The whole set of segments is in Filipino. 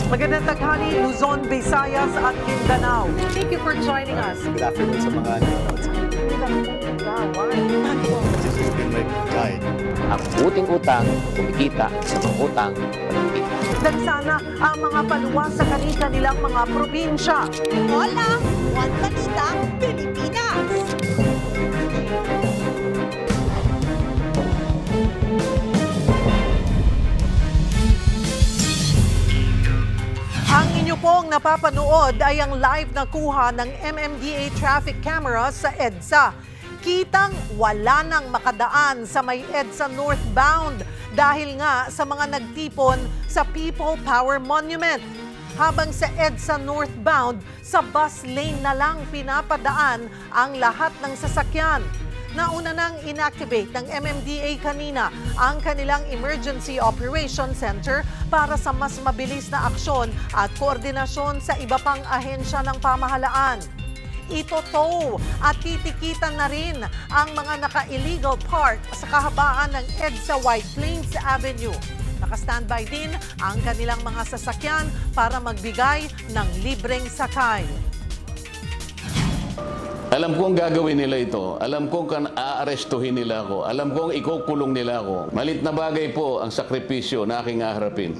Magandang tanghali, Luzon, Visayas at Mindanao. Thank you for joining us. Good afternoon sa mga nanonood sa akin. Kasi it's been like died. Ang uting utang, kumikita sa mga utang, malupit. Dagsana ang mga paluwas sa kanilang mga probinsya. Hola! One Balita, Pilipinas! Ang inyo pong napapanood ay ang live na kuha ng MMDA traffic cameras sa EDSA. Kitang wala nang makadaan sa may EDSA northbound dahil nga sa mga nagtipon sa People Power Monument. Habang sa EDSA northbound, sa bus lane na lang pinapadaan ang lahat ng sasakyan. Nauna nang inactivate ng MMDA kanina ang kanilang Emergency Operation Center para sa mas mabilis na aksyon at koordinasyon sa iba pang ahensya ng pamahalaan. Itotow at titikitan na rin ang mga naka-illegal park sa kahabaan ng EDSA White Plains Avenue. Naka-standby din ang kanilang mga sasakyan para magbigay ng libreng sakay. Alam kong gagawin nila ito. Alam kong aarestuhin nila ako. Alam kong ikukulong nila ako. Malit na bagay po ang sakripisyo na aking aharapin.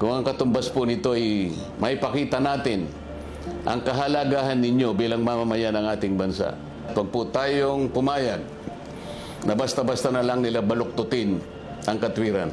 Kung ang katumbas po nito ay maipakita natin ang kahalagahan ninyo bilang mamamayan ng ating bansa. Huwag po tayong pumayag na basta-basta na lang nila baluktutin ang katwiran.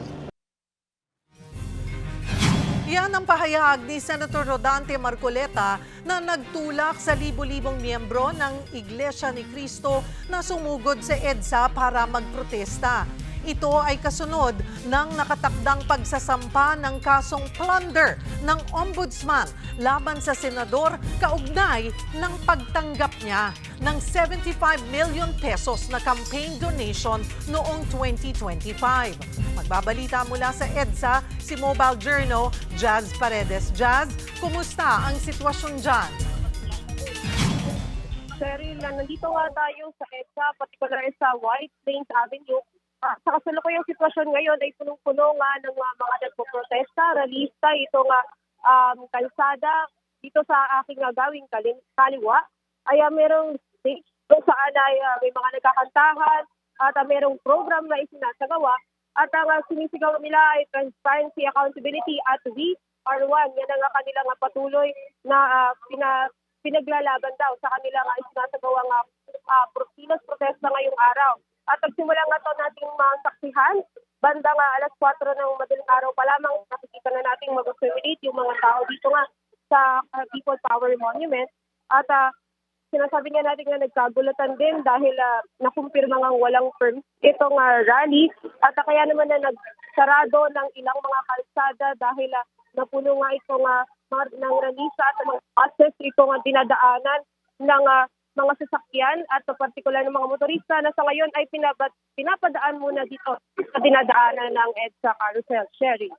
Yan ang pahayag ni Senator Rodante Marcoleta na nagtulak sa libo-libong miyembro ng Iglesia ni Cristo na sumugod sa EDSA para magprotesta. Ito ay kasunod ng nakatakdang pagsasampa ng kasong plunder ng Ombudsman laban sa senador kaugnay ng pagtanggap niya ng 75 million pesos na campaign donation noong 2025. Magbabalita mula sa EDSA si Mobile Journal Jazz Paredes. Jazz, kumusta ang sitwasyon dyan? Cheryl, nandito nga tayo sa EDSA, particular sa White Plains Avenue. Sa kasalukuyang sitwasyon ngayon ay punong-puno nga ng mga nagpo-protesta, ralista, ito nga kalsada dito sa aking gawing kaliwa. Ay merong stage kung saan ay may mga nagkakantahan at merong program na isinasagawa. At ang sinisigaw nila ay transparency, accountability at we are one. Yan ang kanilang patuloy na pinaglalaban daw sa kanilang isinasagawang kilos protesta ngayong araw. At nagsimula nga ito nating masaksihan. Bandang alas 4 ng madaling araw pa lamang, nakikita na nating mag-accumulate yung mga tao dito nga sa People Power Monument. At sinasabi nga natin na nagkagulatan din dahil nakumpirma nga walang permit itong rally. At kaya naman na nagsarado ng ilang mga kalsada dahil napuno nga itong ng ralisa at mga buses itong dinadaanan ng mga sasakyan at partikular ng mga motorista na sa ngayon ay pinapadaan muna dito sa dinadaanan ng EDSA Carousel. Sherry.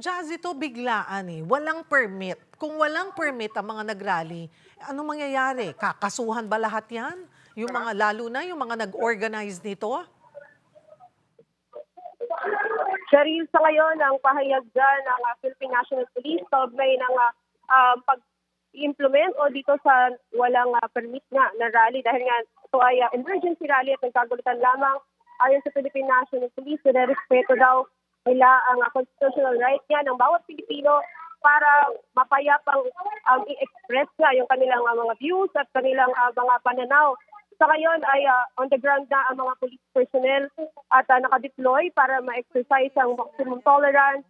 Jazz, ito biglaan eh. Walang permit. Kung walang permit ang mga nagrally, ano mangyayari? Kakasuhan ba lahat yan? Yung mga, lalo na yung mga nag-organize nito? Cheryl, sa ngayon, ang pahayag dyan ng Philippine National Police kaugnay ng pag-implement o dito sa walang permit nga na rally dahil nga ito ay emergency rally at nagkagulutan lamang ayon sa Philippine National Police na respeto daw nila ang constitutional right niya ng bawat Pilipino para mapayapang i-express nga yung kanilang mga views at kanilang mga pananaw. Sa ngayon ay on the ground na ang mga police personnel at nakadeploy para ma-exercise ang maximum tolerance,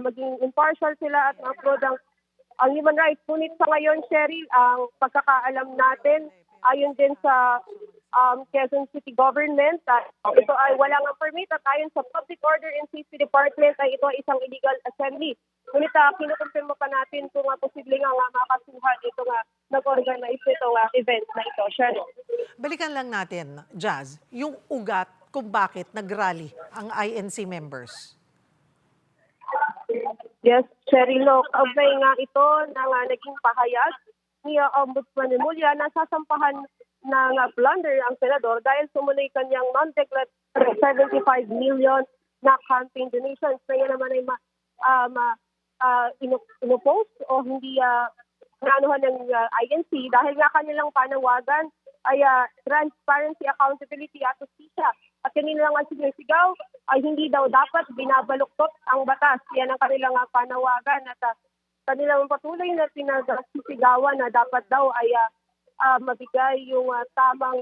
maging impartial sila at ma-upload ang human rights. Ngunit sa ngayon, Cheryl, ang pagkakaalam natin, ayon din sa Quezon City Government, ito ay walang permit at ayon sa Public Order and Safety Department ay ito ay isang illegal assembly. Ngunit kinukumpirma pa natin kung posible nga makasuhan ito nga nag-organize ito event na ito. Cheryl. Balikan lang natin, Jazz, yung ugat kung bakit nag-rally ang INC members. Yes, Cheryl, kaugnay nga ito na naging pahayag ni Ombudsman Remulla na sasampahan ng blunder ang senador dahil sumunod kanyang non-declared 75 million na campaign donations na yan naman ay inopost o hindi naanuhan ng INC dahil nga kanilang panawagan ay transparency, accountability at justisya. At kanila nga sinisigaw ay hindi daw dapat binabaluktot ang batas. Yan ang kanilang panawagan at kanilang patuloy na pinagsisigawan na dapat daw ay mabigay yung tamang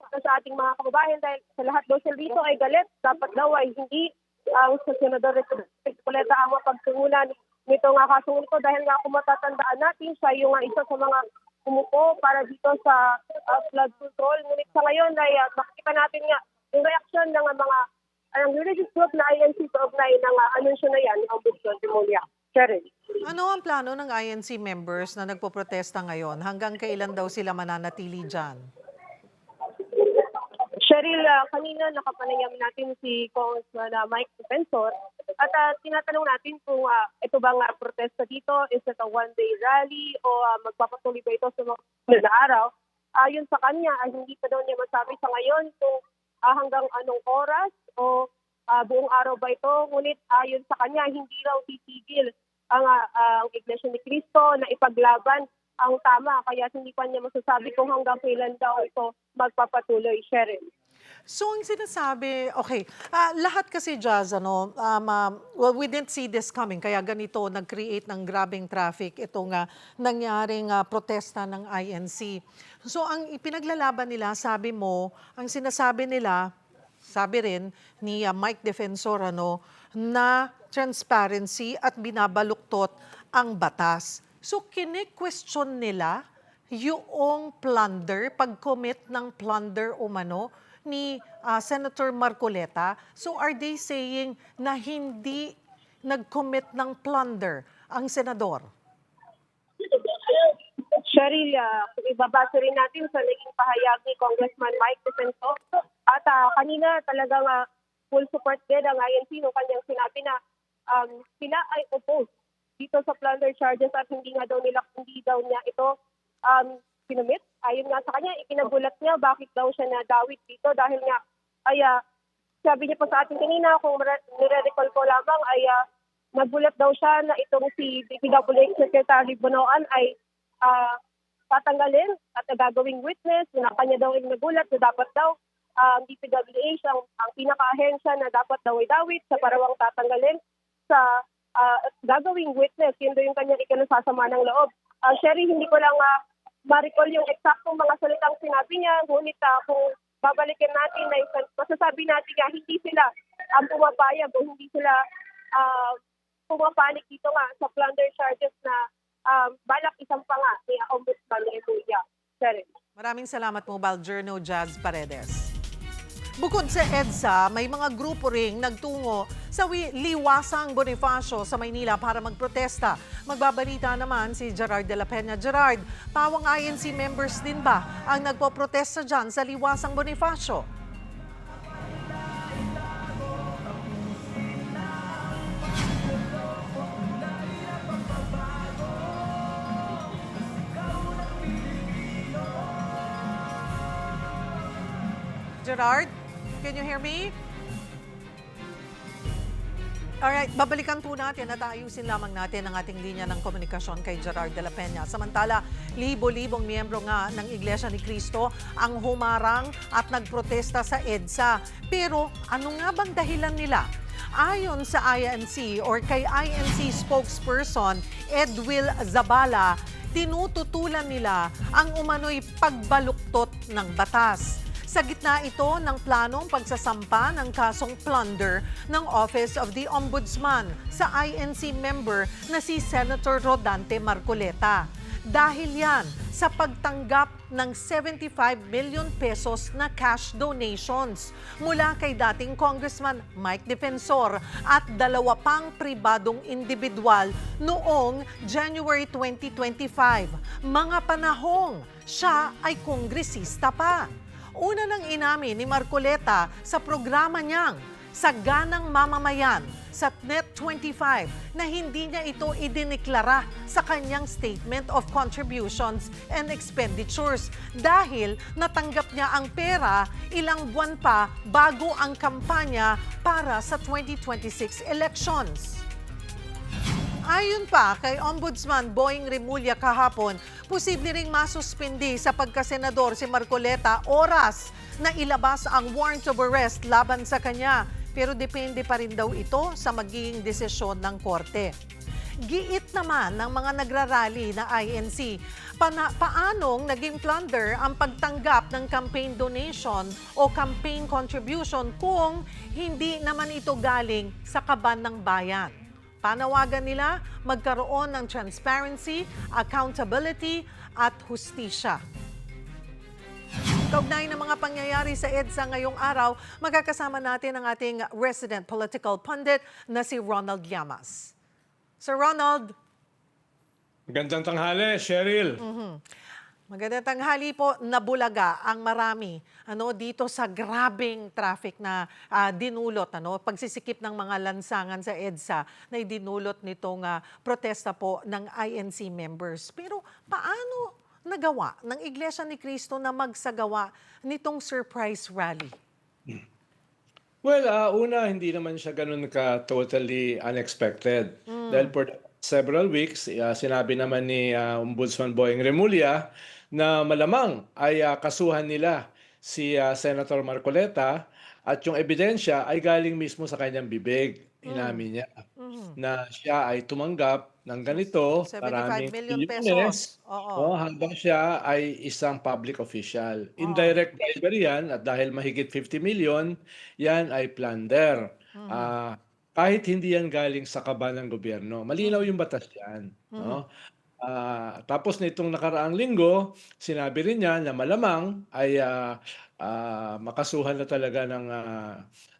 sa ating mga kababayan dahil sa lahat daw sila dito ay galit. Dapat daw ay hindi ang sa Senador Recoleta ang mapagtungunan nito nga kasong ito dahil nga kung matatandaan natin siya yung isa sa mga umupo para dito sa flood control. Ngunit sa ngayon ay makikita natin nga yung reaksyon ng mga religious group na INC sa ugnay ng anunsyo na yan ng Ombudsman Demolia. Cheryl. Ano ang plano ng INC members na nagpoprotesta ngayon? Hanggang kailan daw sila mananatili dyan? Cheryl, kanina nakapanayam natin si Congressman Mike Defensor at tinatanong natin kung ito bang protesta dito, is it a one-day rally o magpapatuloy ba ito sa mga na araw? Ayon sa kanya, hindi pa daw niya masabi sa ngayon kung hanggang anong oras o buong araw ba ito. Ngunit ayon sa kanya, hindi raw titigil ang Iglesia ni Cristo na ipaglaban ang tama. Kaya hindi pa niya masasabi kung hanggang kailan daw ito magpapatuloy, Cheryl. So, ang sinasabi, okay, lahat kasi, Jazz, well, we didn't see this coming, kaya ganito, nag-create ng grabing traffic itong nangyaring protesta ng INC. So, ang ipinaglalaban nila, sabi mo, ang sinasabi nila, sabi rin ni Mike Defensor, na transparency at binabaluktot ang batas. So, kine-question nila yung plunder, pag-commit ng plunder umano, ni Senator Marcoleta. So are they saying na hindi nag-commit ng plunder ang senador? Cheryl, ibabasa rin natin sa naging pahayag ni Congressman Mike Defensor. At kanina talagang full support din ang INC nung kanyang sinabi na sila ay opposed dito sa plunder charges at hindi daw niya ito kinumit. Ayon nga sa kanya, ikinagulat niya bakit daw siya nadawit dito dahil nga ay sabi niya pa sa atin kanina, kung nire-recall ko lamang ay nagulat daw siya na itong si DPWH Secretary Bonoan ay tatanggalin at gagawing witness. Na kanya daw ay nagulat na dapat daw DPWH ang pinaka-ahensya na dapat daw ay dawit sa parawang tatanggalin sa gagawing witness. Yun daw yung kanyang ikinasasama ng loob. Sherry, hindi ko lang ma-recall yung eksaktong mga salitang sinabi niya, ngunit kung babalikin natin, masasabi natin nga hindi sila ang pumapayag o hindi sila pumapanik dito nga sa plunder charges na balak isang pa nga ni Ombudsman Demolia. Maraming salamat, Mobile Journal Jazz Paredes. Bukod sa EDSA, may mga grupo ring nagtungo sa Liwasang Bonifacio sa Maynila para magprotesta. Magbabalita naman si Gerard de la Peña. Gerard, pawang INC members din ba ang nagpoprotesta dyan sa Liwasang Bonifacio? Gerard? Can you hear me? Alright, babalikan po natin at ayusin lamang natin ang ating linya ng komunikasyon kay Gerard de la Peña. Samantala, libo-libong miyembro nga ng Iglesia ni Cristo ang humarang at nagprotesta sa EDSA. Pero ano nga bang dahilan nila? Ayon sa INC or kay INC spokesperson Edwil Zabala, tinututulan nila ang umano'y pagbaluktot ng batas. Sa gitna ito ng planong pagsasampa ng kasong plunder ng Office of the Ombudsman sa INC member na si Senator Rodante Marcoleta. Dahil yan sa pagtanggap ng 75 million pesos na cash donations mula kay dating Congressman Mike Defensor at 2 pang pribadong individual noong January 2025. Mga panahong siya ay kongresista pa. Una nang inamin ni Marcoleta sa programa niyang saganang mamamayan sa Net25 na hindi niya ito idineklara sa kanyang Statement of Contributions and Expenditures dahil natanggap niya ang pera ilang buwan pa bago ang kampanya para sa 2026 elections. Ayon pa kay Ombudsman Boying Remulla kahapon, posible ring masuspindi sa pagkasenador si Marcoleta oras na ilabas ang warrant of arrest laban sa kanya. Pero depende pa rin daw ito sa magiging desisyon ng korte. Giit naman ng mga nagrarally na INC, paanong naging plunder ang pagtanggap ng campaign donation o campaign contribution kung hindi naman ito galing sa kaban ng bayan. Panawagan nila magkaroon ng transparency, accountability at hustisya. Kaugnay ng mga pangyayari sa EDSA ngayong araw, magkakasama natin ang ating resident political pundit na si Ronald Llamas. Sir Ronald. Magandang tanghali, Cheryl. Magandang tanghali po, nabulaga ang marami dito sa grabing traffic na dinulot, pagsisikip ng mga lansangan sa EDSA na dinulot nitong protesta po ng INC members. Pero paano nagawa ng Iglesia ni Cristo na magsagawa nitong surprise rally? Well, una, hindi naman siya ganun ka totally unexpected. Dahil for several weeks, sinabi naman ni Ombudsman Boying Remulla na malamang ay kasuhan nila si Senator Marcoleta at yung ebidensya ay galing mismo sa kanyang bibig. Inamin niya na siya ay tumanggap ng ganito, 75 million milyones, pesos. Oo. habang siya ay isang public official. Indirect bribery yan at dahil mahigit 50 million, yan ay plunder. Kahit hindi yan galing sa kaban ng gobyerno. Malinaw yung batas yan. No? Tapos nitong nakaraang linggo, sinabi rin niya na malamang ay makasuhan na talaga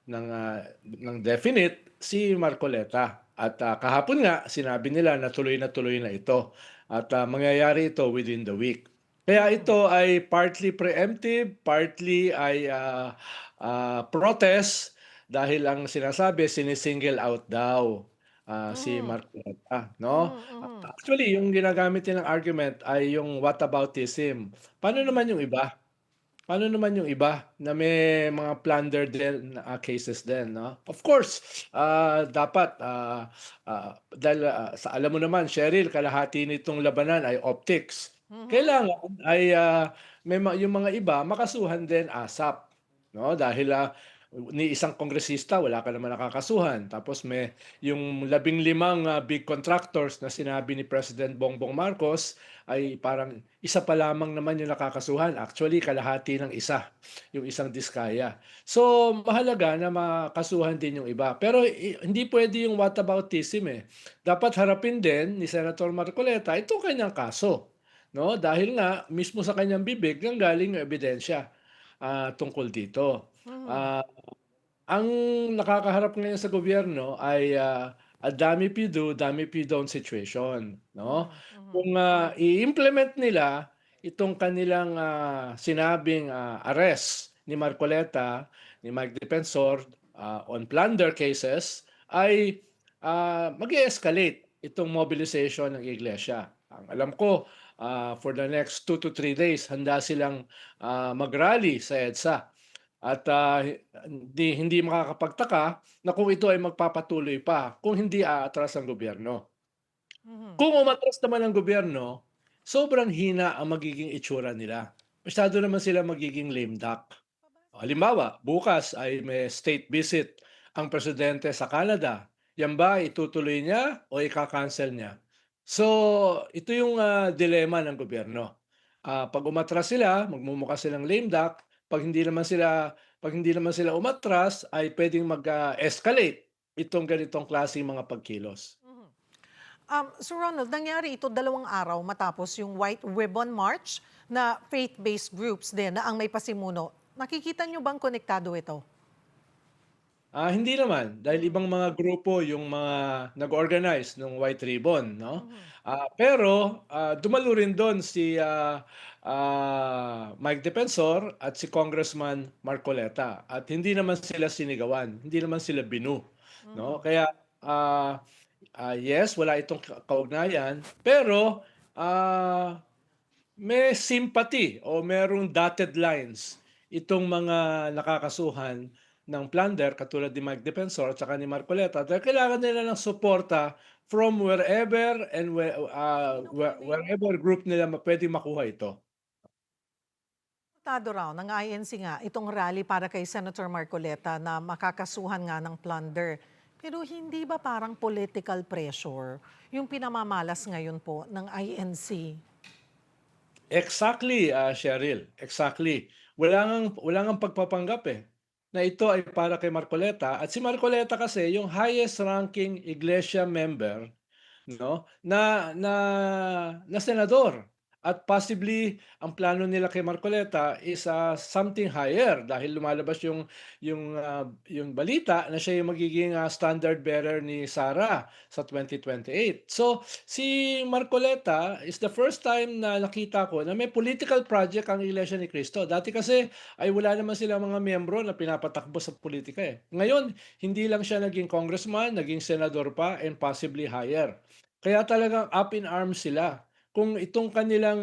ng definite si Marcoleta. At kahapon nga, sinabi nila na tuloy na ito. At mangyayari ito within the week. Kaya ito ay partly preemptive, partly ay protest dahil ang sinasabi, sinisingle out daw si Marcoleta. No? Actually, yung ginagamit nilang argument ay yung whataboutism. Paano naman yung iba? Paano naman yung iba na may mga plunder din cases din, no? Of course, dapat dahil alam mo naman, Cheryl, kalahati nitong labanan ay optics. Kailangan ay yung mga iba makasuhan din ASAP, no? Dahil ni isang kongresista wala ka naman nakakasuhan. Tapos may yung 15 big contractors na sinabi ni President Bongbong Marcos ay parang isa pa lamang naman yung nakakasuhan. Actually, kalahati ng isa, yung isang diskaya. So, mahalaga na makasuhan din yung iba. Pero hindi pwede yung whataboutism eh. Dapat harapin din ni Senator Marcoleta itong kanyang kaso. No? Dahil nga, mismo sa kanyang bibig, ang galing yung ebidensya tungkol dito. Ang nakakaharap ngayon sa gobyerno ay a dami pido, dami pidon situation, no? Kung i-implement nila itong kanilang sinabing arrest ni Marcoleta, ni Mike Defensor on plunder cases ay mag-escalate itong mobilization ng iglesia. Ang alam ko, for the next 2 to 3 days, handa silang mag-rally sa EDSA. At hindi makakapagtaka na kung ito ay magpapatuloy pa kung hindi aatras ang gobyerno. Kung umatras naman ang gobyerno, sobrang hina ang magiging itsura nila. Masyado naman sila magiging lame duck. Halimbawa, bukas ay may state visit ang presidente sa Canada. Yan ba itutuloy niya o ika-cancel niya? So, ito yung dilema ng gobyerno. Pag umatras sila, magmumukha silang lame duck. Pag hindi naman sila umatras, ay pwedeng mag-escalate itong ganitong klaseng mga pagkilos. Sir Ronald, nangyari ito 2 araw matapos yung White Ribbon March na faith-based groups din na ang may pasimuno. Nakikita nyo bang konektado ito? Hindi naman, dahil ibang mga grupo yung mga nag-organize ng White Ribbon, no? Pero dumalo rin doon si Mike Defensor at si Congressman Marcoleta. At hindi naman sila sinigawan, hindi naman sila binu, no? Kaya yes, wala itong kaugnayan, pero may sympathy o merong dotted lines itong mga nakakasuhan ng plunder katulad ni Mike Defensor at saka ni Marcoleta dahil kailangan nila ng suporta from wherever and wherever group nila pwede makuha ito. Tado raw ng INC nga itong rally para kay Senator Marcoleta na makakasuhan nga ng plunder. Pero hindi ba parang political pressure yung pinamamalas ngayon po ng INC? Exactly, Cheryl. Exactly. Wala ngang pagpapanggap na ito ay para kay Marcoleta at si Marcoleta kasi yung highest ranking iglesia member, no, na senador. At possibly ang plano nila kay Marcoleta is something higher dahil lumalabas yung balita na siya yung magiging standard bearer ni Sara sa 2028. So si Marcoleta is the first time na nakita ko na may political project ang Iglesia ni Cristo. Dati kasi ay wala naman sila mga miyembro na pinapatakbo sa politika Ngayon, hindi lang siya naging congressman, naging senador pa and possibly higher. Kaya talagang up in arms sila. Kung itong kanilang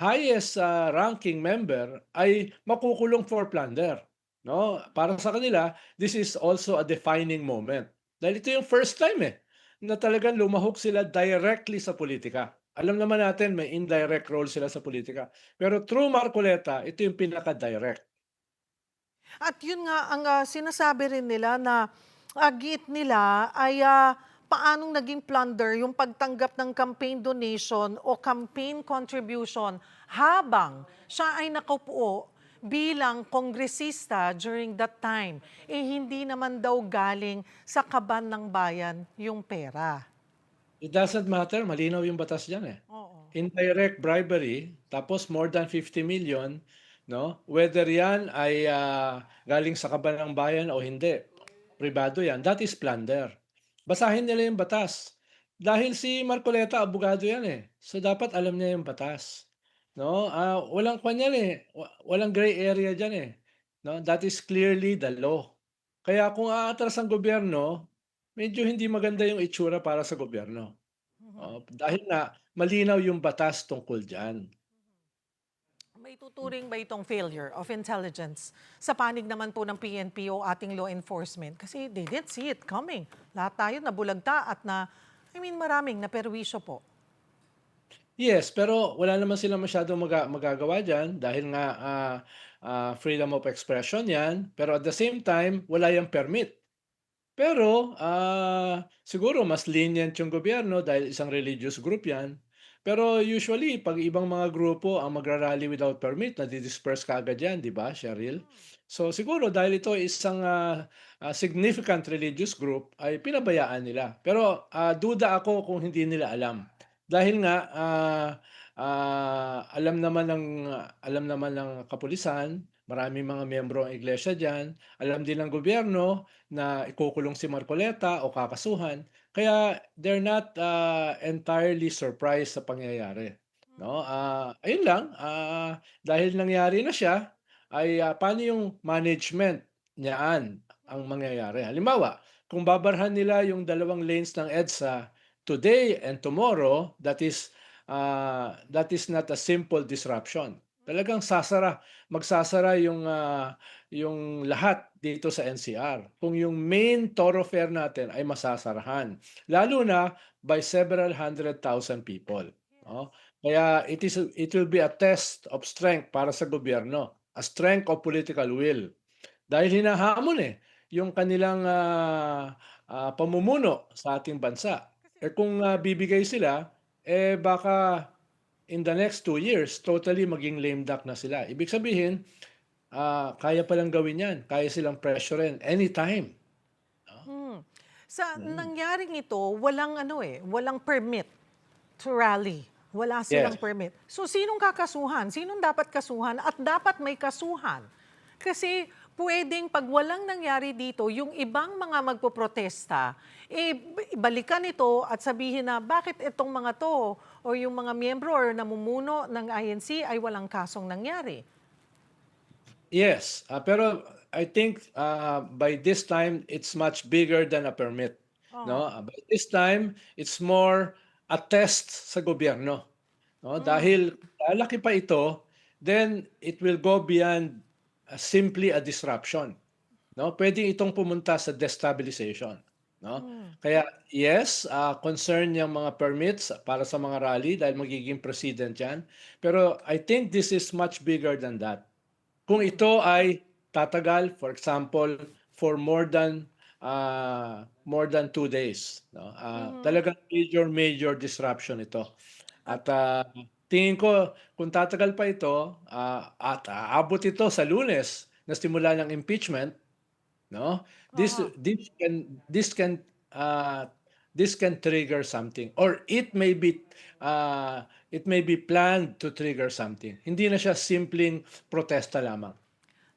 highest ranking member ay makukulong for plunder, no? Para sa kanila, this is also a defining moment. Dahil ito yung first time na talagang lumahok sila directly sa politika. Alam naman natin may indirect role sila sa politika. Pero through Marcoleta, ito yung pinaka-direct. At yun nga ang sinasabi rin nila na agit nila ay paanong naging plunder yung pagtanggap ng campaign donation o campaign contribution habang siya ay nakaupo bilang kongresista during that time. Hindi naman daw galing sa kaban ng bayan yung pera. It doesn't matter, malinaw yung batas diyan Oo. Indirect bribery, tapos more than 50 million, no? Whether yan ay galing sa kaban ng bayan o hindi, pribado yan, that is plunder. Basahin nila yung batas. Dahil si Marcoleta, abogado yan So dapat alam niya yung batas. No? Walang kwan yan walang gray area dyan No? That is clearly the law. Kaya kung aatras ang gobyerno, medyo hindi maganda yung itsura para sa gobyerno. Dahil nga, malinaw yung batas tungkol dyan. May tuturing ba itong failure of intelligence sa panig naman po ng PNP o ating law enforcement? Kasi they didn't see it coming. Lahat tayo nabulagta at maraming naperwisyo po. Yes, pero wala naman sila masyadong magagawa dyan dahil nga freedom of expression yan. Pero at the same time, wala yung permit. Pero siguro mas lenient yung gobyerno dahil isang religious group yan. Pero usually, pag ibang mga grupo ang magra-rally without permit, nadi-disperse kaagad yan, di ba, Cheryl? So siguro dahil ito ay isang significant religious group, ay pinabayaan nila. Pero duda ako kung hindi nila alam. Dahil nga, alam naman ng kapulisan, maraming mga miyembro ang iglesia dyan, alam din ng gobyerno na ikukulong si Marcoleta o kakasuhan, kaya they're not entirely surprised sa pangyayari. No? Ayun lang, dahil nangyari na siya, ay paano yung management niyaan ang mangyayari. Halimbawa, kung babarhan nila yung 2 lanes ng EDSA today and tomorrow, that is not a simple disruption. Talagang magsasara yung lahat dito sa NCR. Kung yung main thoroughfare natin ay masasarahan, lalo na by several 100,000 people. No? Kaya it will be a test of strength para sa gobyerno, a strength of political will. Dahil hinahamon yung kanilang pamumuno sa ating bansa. Kung bibigay sila, baka in the next 2 years, totally maging lame duck na sila. Ibig sabihin, kaya palang gawin yan. Kaya silang pressurein anytime. Sa nangyaring ito, walang permit to rally. Wala silang permit. So sinong kakasuhan? Sinong dapat kasuhan? At dapat may kasuhan. Kasi pwedeng pag walang nangyari dito, yung ibang mga magpoprotesta, balikan ito at sabihin na bakit itong mga to o yung mga miyembro or namumuno ng INC ay walang kasong nangyari. Yes, pero I think by this time it's much bigger than a permit. No, by this time it's more a test sa gobyerno. No, dahil lalaki pa ito, then it will go beyond simply a disruption. No, pwedeng itong pumunta sa destabilization. No, kaya yes, concern yung mga permits para sa mga rally dahil magiging president yan. Pero I think this is much bigger than that. Kung ito ay tatagal, for example, for more than 2 days, no? Talagang major disruption ito. At tingin ko kung tatagal pa ito at aabot ito sa Lunes na simula ng impeachment, no? This can trigger something, or it may be planned to trigger something. Hindi na siya simpleng protesta lamang.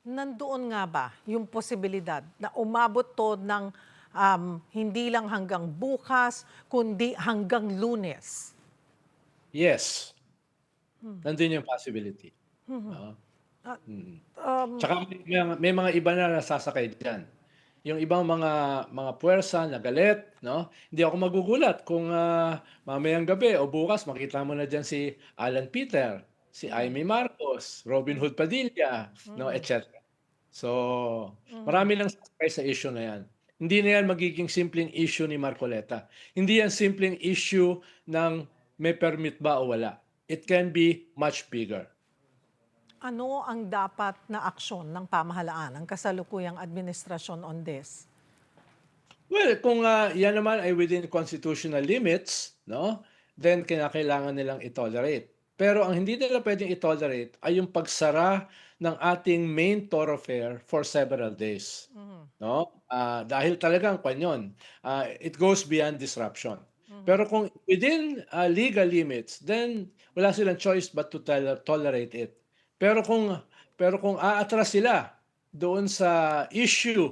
Nandoon nga ba yung posibilidad na umabot to ng hindi lang hanggang bukas, kundi hanggang Lunes? Yes. Nandun yung possibility. Tsaka may mga iba na nasasakay dyan. Yung ibang mga puwersa na galit, no? Hindi ako magugulat kung mamayang gabi o bukas makita mo na dyan si Alan Peter, si Amy Marcos, Robin Hood Padilla, no, etc. So, marami nang sasakay sa issue na yan. Hindi na yan magiging simpleng issue ni Marcoleta. Hindi yan simpleng issue ng may permit ba o wala. It can be much bigger. Ano ang dapat na aksyon ng pamahalaan, ng kasalukuyang administrasyon on this? Well, kung yan naman ay within constitutional limits, no, then kinakailangan nilang i-tolerate. Pero ang hindi nila pwedeng i-tolerate ay yung pagsara ng ating main thoroughfare for several days. No? Dahil talagang kanyon, it goes beyond disruption. Pero kung within legal limits, then wala silang choice but to tolerate it. Pero kung aatras sila doon sa issue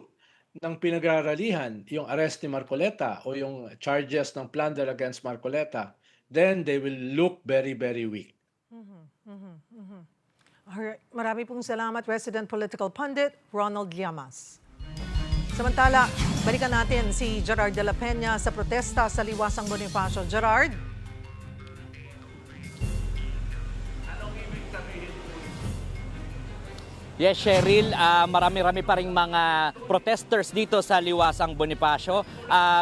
ng pinagraralihan, yung arrest ni Marcoleta o yung charges ng plunder against Marcoleta, then they will look very, very weak. Alright, marami pong salamat, Resident Political Pundit Ronald Llamas. Samantala, balikan natin si Gerard de la Peña sa protesta sa Liwasang Bonifacio. Gerard? Yes, Cheryl, marami-rami pa ring mga protesters dito sa Liwasang Bonifacio.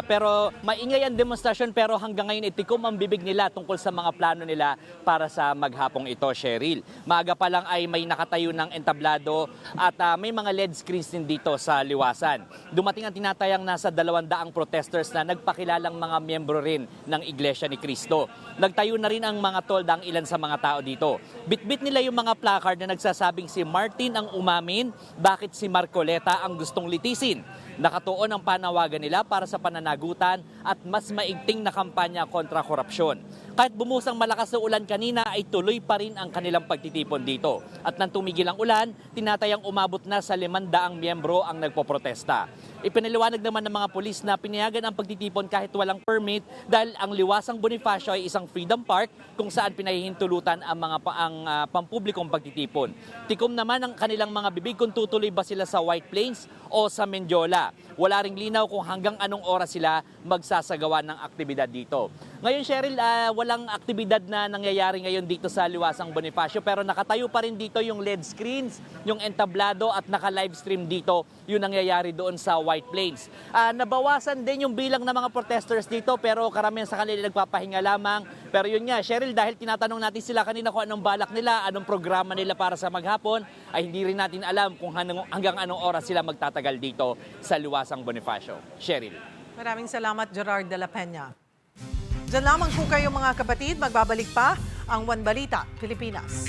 Pero maingay ang demonstrasyon, pero hanggang ngayon itikom ang bibig nila tungkol sa mga plano nila para sa maghapong ito, Cheryl. Maaga pa lang ay may nakatayo ng entablado at may mga LED screens din dito sa Liwasan. Dumating ang tinatayang nasa 200 protesters na nagpakilalang mga miyembro rin ng Iglesia ni Cristo. Nagtayo na rin ang mga tolda ang ilan sa mga tao dito. Bitbit nila yung mga placard na nagsasabing si Martin ang umamin, bakit si Marcoleta ang gustong litisin. Nakatuon ang panawagan nila para sa pananagutan at mas maigting na kampanya kontra korupsyon. Kahit bumusang malakas na ulan kanina ay tuloy pa rin ang kanilang pagtitipon dito. At nang tumigil ang ulan, tinatayang umabot na sa 500 miyembro ang nagpoprotesta. Ipinaliwanag naman ng mga pulis na pinayagan ang pagtitipon kahit walang permit dahil ang Liwasang Bonifacio ay isang freedom park kung saan pinahihintulutan ang mga pampublikong pagtitipon. Tikom naman ang kanilang mga bibig kung tutuloy ba sila sa White Plains o sa Mendiola. Wala ring linaw kung hanggang anong oras sila magsasagawa ng aktibidad dito. Ngayon, Cheryl, walang aktibidad na nangyayari ngayon dito sa Liwasang Bonifacio pero nakatayo pa rin dito yung LED screens, yung entablado at naka-livestream dito yung nangyayari doon sa White Plains. Nabawasan din yung bilang ng mga protesters dito pero karamihan sa kanila nagpapahinga lamang. Pero yun nga, Cheryl, dahil tinatanong natin sila kanina kung anong balak nila, anong programa nila para sa maghapon, ay hindi rin natin alam kung hanggang anong oras sila magtatagal dito sa Liwasang Bonifacio. Cheryl. Maraming salamat, Gerard de la Peña. Diyan lamang po kayo mga kapatid, magbabalik pa ang One Balita, Pilipinas.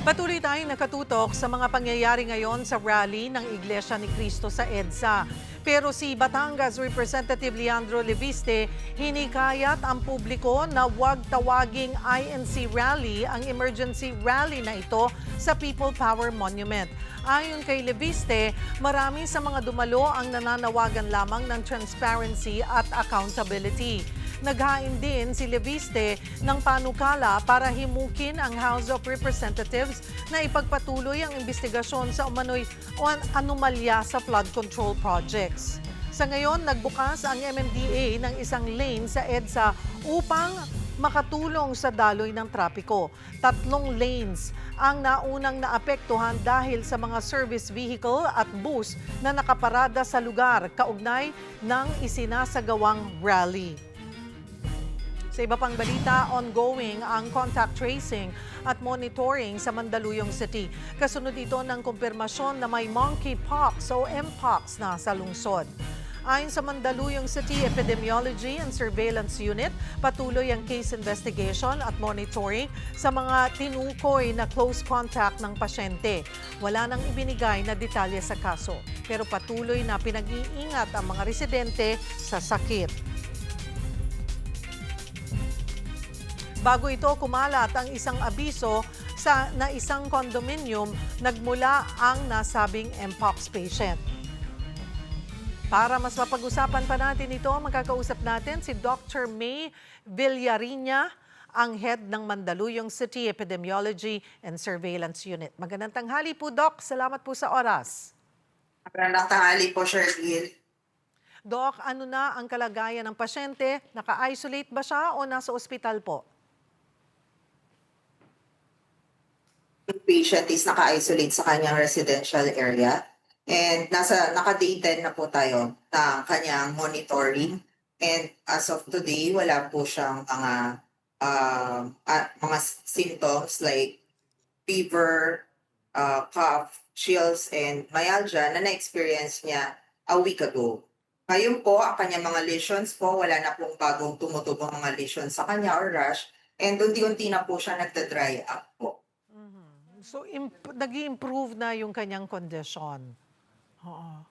Patuloy tayong nakatutok sa mga pangyayari ngayon sa rally ng Iglesia ni Cristo sa EDSA. Pero si Batangas Representative Leandro Leviste, hinikayat ang publiko na huwag tawaging INC rally ang emergency rally na ito sa People Power Monument. Ayon kay Leviste, marami sa mga dumalo ang nananawagan lamang ng transparency at accountability. Naghain din si Leviste ng panukala para himukin ang House of Representatives na ipagpatuloy ang investigasyon sa umano'y anomalya sa flood control projects. Sa ngayon, nagbukas ang MMDA ng isang lane sa EDSA upang makatulong sa daloy ng trapiko. 3 lanes ang naunang naapektuhan dahil sa mga service vehicle at bus na nakaparada sa lugar kaugnay ng isinasagawang rally. Sa iba pang balita, ongoing ang contact tracing at monitoring sa Mandaluyong City. Kasunod ito ng kumpirmasyon na may monkeypox o mpox na sa lungsod. Ayon sa Mandaluyong City Epidemiology and Surveillance Unit, patuloy ang case investigation at monitoring sa mga tinukoy na close contact ng pasyente. Wala nang ibinigay na detalye sa kaso, pero patuloy na pinag-iingat ang mga residente sa sakit. Bago ito kumalat ang isang abiso na isang condominium, nagmula ang nasabing mpox patient. Para mas mapag-usapan pa natin ito, magkakausap natin si Dr. May Villariña, ang head ng Mandaluyong City Epidemiology and Surveillance Unit. Magandang tanghali po, Doc. Salamat po sa oras. Magandang tanghali po, Cheryl. Doc, ano na ang kalagayan ng pasyente? Naka-isolate ba siya o nasa ospital po? The patient is naka-isolate sa kanyang residential area and naka-day 10 na po tayo ng kanyang monitoring. And as of today, wala po siyang mga symptoms like fever, cough, chills, and myalgia na na-experience niya a week ago. Ngayon po, ang kanyang mga lesions po, wala na pong bagong tumutubong mga lesions sa kanya or rash, and unti-unti na po siya nagda-dry up po. So, nag-i-improve na yung kanyang kondisyon. Oo.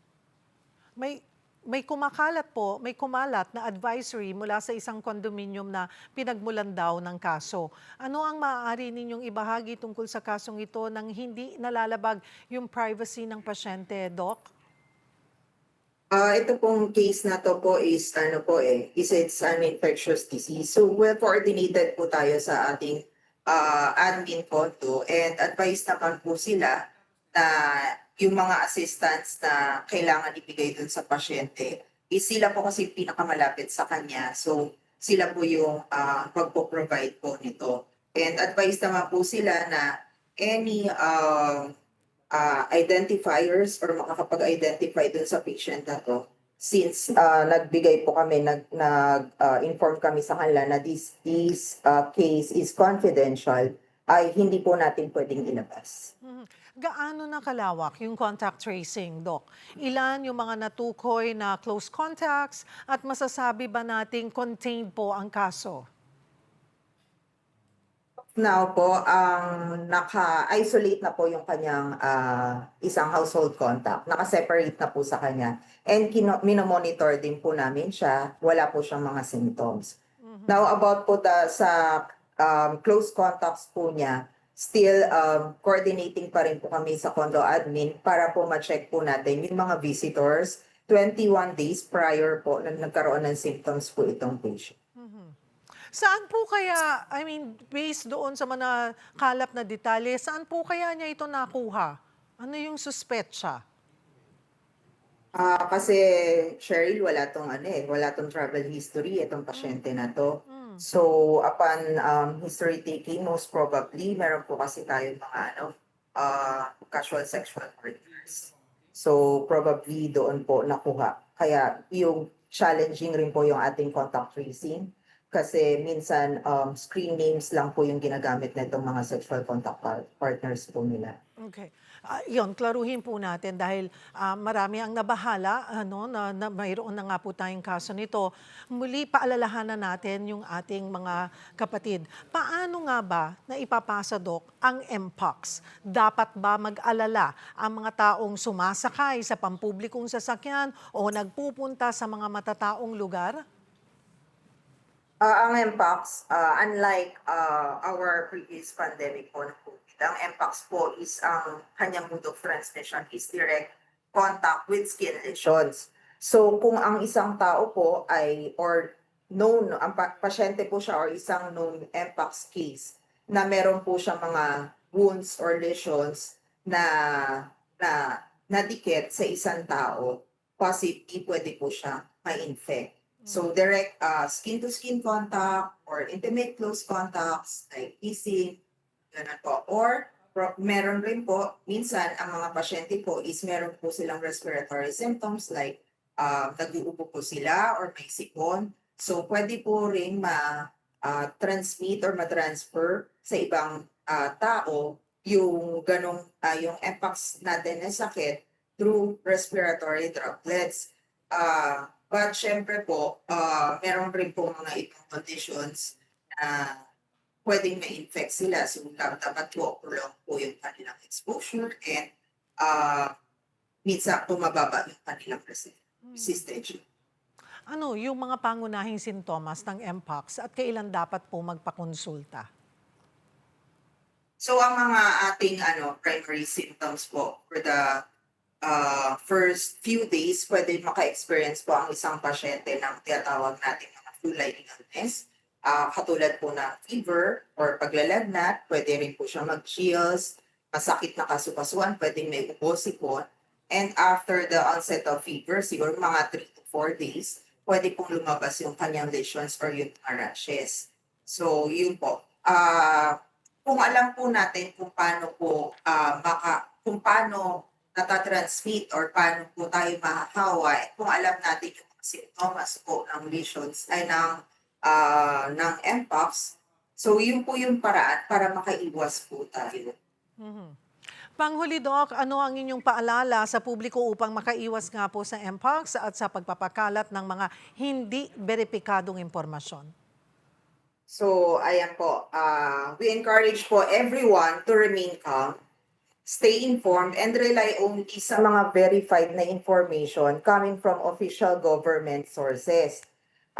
May kumakalat po, may kumalat na advisory mula sa isang condominium na pinagmulan daw ng kaso. Ano ang maaari ninyong ibahagi tungkol sa kasong ito nang hindi nalalabag yung privacy ng pasyente, Doc? Ito pong case na to po is it's an infectious disease. So well coordinated po tayo sa ating admin po and advice naman po sila na yung mga assistance na kailangan ibigay dun sa pasyente is sila po kasi pinakamalapit sa kanya. So sila po yung magpo-provide po nito. And advice naman po sila na any identifiers or makakapag-identify dun sa patient na to, since nagbigay po kami, nag-inform kami sa kanila na this case is confidential, ay hindi po natin pwedeng ilabas. Gaano na kalawak yung contact tracing, Doc? Ilan yung mga natukoy na close contacts at masasabi ba nating contained po ang kaso? Now po, naka-isolate na po yung kanyang isang household contact. Naka-separate na po sa kanya. And minomonitor din po namin siya. Wala po siyang mga symptoms. Now about po sa close contacts po niya, still coordinating pa rin po kami sa condo admin para po ma-check po natin yung mga visitors 21 days prior po na nagkaroon ng symptoms po itong patient. Saan po kaya, based doon sa mga kalap na detalye, saan po kaya niya ito nakuha? Ano yung suspetsa? Kasi Cheryl, wala tong travel history itong pasyente na to. So upon history taking, most probably meron po kasi tayo mga casual sexual partners. So probably doon po nakuha. Kaya yung challenging rin po yung ating contact tracing. Kasi minsan screen names lang po yung ginagamit na itong mga sexual contact partners po nila. Okay. Yun, klaruhin po natin dahil marami ang nabahala na mayroon na nga po tayong kaso nito. Muli, paalalahanan natin yung ating mga kapatid. Paano nga ba na ipapasa, Dok, ang MPOX? Dapat ba mag-alala ang mga taong sumasakay sa pampublikong sasakyan o nagpupunta sa mga matataong lugar? Ang Mpox, unlike our previous pandemic po ng COVID, ang Mpox po is ang kanyang mode of transmission is direct contact with skin lesions. So kung ang isang tao po ay or known, ang pasyente po siya or isang known Mpox case na meron po siya mga wounds or lesions na nadikit sa isang tao, possibly pwede po siya ma-infect. So direct skin-to-skin contact or intimate close contacts like kissing, ganun po. Or meron rin po, minsan ang mga pasyente po is meron po silang respiratory symptoms like nag-uubo po sila or may sipon. So pwede po rin ma-transmit or ma-transfer sa ibang tao yung yung Mpox natin na sakit through respiratory droplets. But syempre po, meron rin po mga ibang conditions na pwedeng ma-infect sila. So dapat po prolong po yung kanilang exposure and minsan po mababa yung kanilang resistance. Ano yung mga pangunahing sintomas ng Mpox at kailan dapat po magpakonsulta? So ang mga ating primary symptoms po for the first few days, pwede maka-experience po ang isang pasyente ng tinatawag natin mga flu-like illness. Katulad po ng fever or paglalagnat, pwede rin po siya mag-chills, masakit na kasukasuan, pwede may ubo, sipon. And after the onset of fever, siguro mga 3 to 4 days, pwede pong lumabas yung kanyang lesions or yung rashes. So yun po. Kung alam po natin kung paano po kung paano natatransmit or paano po tayo mahahawa, kung alam natin yung symptoms po ng lesions ay ng Mpox, so yun po yung paraan para makaiwas po tayo. Panghuli, Doc, ano ang inyong paalala sa publiko upang makaiwas nga po sa Mpox at sa pagpapakalat ng mga hindi beripikadong impormasyon? So, ayan po, we encourage po everyone to remain calm, stay informed, and rely only sa mga verified na information coming from official government sources.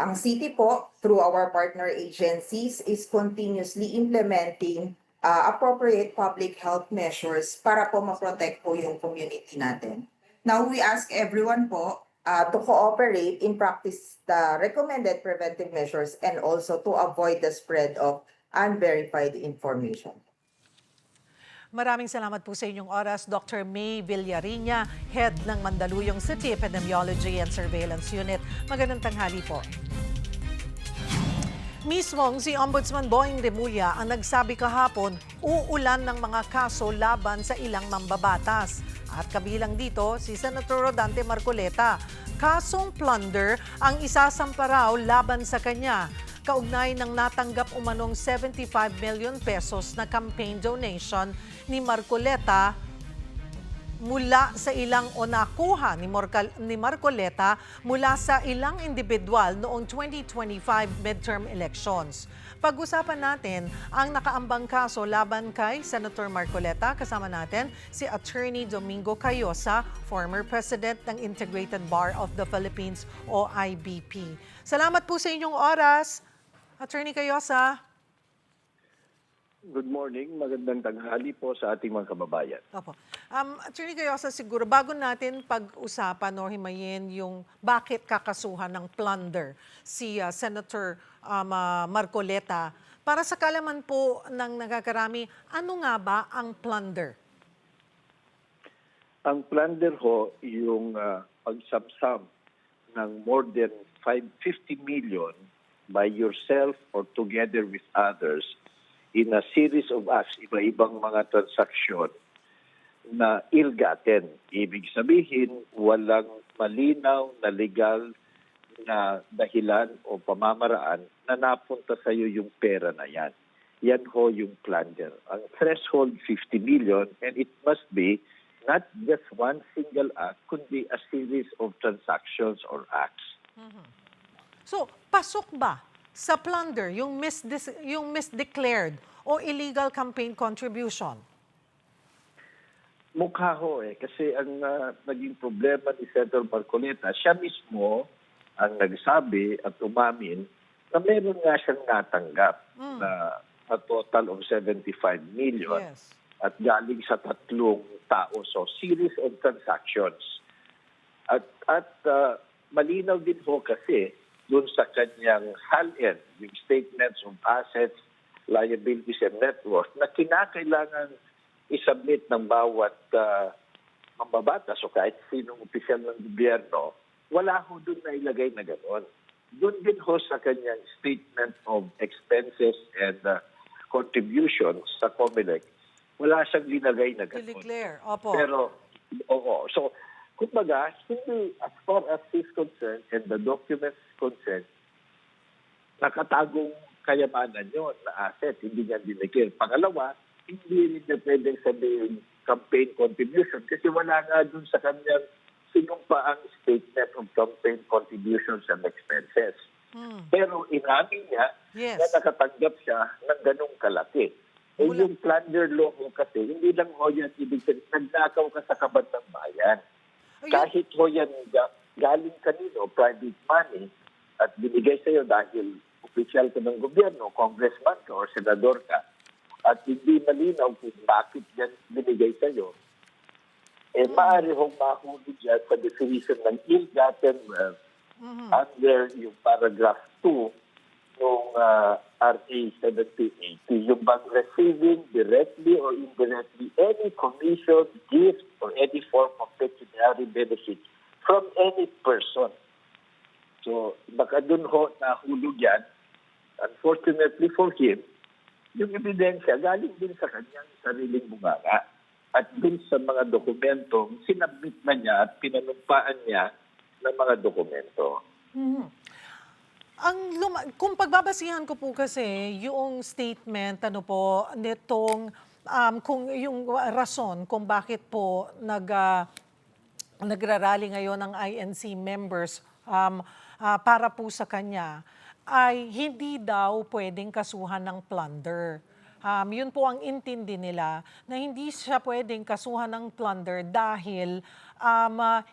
Ang city po, through our partner agencies, is continuously implementing appropriate public health measures para po ma-protect po yung community natin. Now, we ask everyone po to cooperate in practice the recommended preventive measures and also to avoid the spread of unverified information. Maraming salamat po sa inyong oras, Dr. May Villariña, Head ng Mandaluyong City Epidemiology and Surveillance Unit. Magandang tanghali po. Mismong si Ombudsman Boying Remulla ang nagsabi kahapon, uulan ng mga kaso laban sa ilang mambabatas. At kabilang dito si Senator Rodante Marcoleta. Kasong plunder ang isasampa raw laban sa kanya. Kaugnay ng natanggap umanong 75 million pesos na campaign donation ni Marcoleta mula sa ilang o nakuha ni Marcoleta mula sa ilang individual noong 2025 midterm elections. Pag-usapan natin ang nakaambang kaso laban kay Senator Marcoleta. Kasama natin si Attorney Domingo Cayosa, former President ng Integrated Bar of the Philippines o IBP. Salamat po sa inyong oras, Attorney Cayosa. Good morning. Magandang tanghali po sa ating mga kababayan. Opo. Attorney Cayosa, siguro bago natin pag-usapan o himayin yung bakit kakasuhan ng plunder si Senator Marcoleta, para sa kalaman po ng nagakarami, ano nga ba ang plunder? Ang plunder ho, yung pagsabsam ng more than 50 million by yourself or together with others in a series of acts, iba-ibang mga transaksyon na ill-gotten. Ibig sabihin, walang malinaw na legal na dahilan o pamamaraan na napunta sa iyo yung pera na yan. yan ho yung plunder. Ang threshold, 50 million, and it must be not just one single act, kundi a series of transactions or acts. So, pasok ba sa plunder yung misdeclared o illegal campaign contribution? Mukha ho kasi ang naging problema ni Senator Marcoleta, siya mismo ang nagsabi at umamin na meron nga siyang natanggap na a total of 75 million Yes. at galing sa tatlong tao. So, series of transactions. At malinaw din ho kasi doon sa kanyang HALN, yung Statements of Assets, Liabilities, and Net Worth, na kinakailangan isubmit ng bawat mambabatas o kahit sinong opisyal ng gobyerno, wala ho doon na ilagay na gano'n. Doon din ho sa kanyang Statement of Expenses and Contributions sa COMELEC, wala siyang linagay na gano'n. I-declare, opo. Pero, oo. So, kumbaga, hindi, as far as he's concerned and the documents concerned, nakatagong kayamanan yun na asset, hindi niya dinigil. Pangalawa, hindi rin niya pwedeng sabihin campaign contribution kasi wala nga dun sa kanyang sinumpaang statement of campaign contributions and expenses. Pero inamin niya Yes. na nakatanggap siya ng ganong kalaki. Yung plunder law mo kasi, hindi lang ho yan ibig sabihin, nagnakaw ka sa kaban ng bayan. Kahit ho yan galing kanino, private money, at binigay sa'yo dahil opisyal ka ng gobyerno, congressman ka o senador ka, at hindi malinaw kung bakit yan binigay sa'yo, maaari hong mahuli dyan sa definition ng ill-gotten wealth under yung paragraph 2 ng RA 1780, yung bang receiving directly or indirectly any commission, gift, or any form of pecuniary benefit from any person. So, baka dun ho nahulog yan. Unfortunately for him, yung ebidensya galing din sa kanyang sariling bunganga at dun sa mga dokumentong sinabit na niya at pinanumpaan niya ng mga dokumento. Kung pagbabasihan ko po kasi yung statement nitong kung yung rason kung bakit po nagrarally ngayon ng INC members para po sa kanya ay hindi daw pwedeng kasuhan ng plunder. Yun po ang intindi nila na hindi siya pwedeng kasuhan ng plunder dahil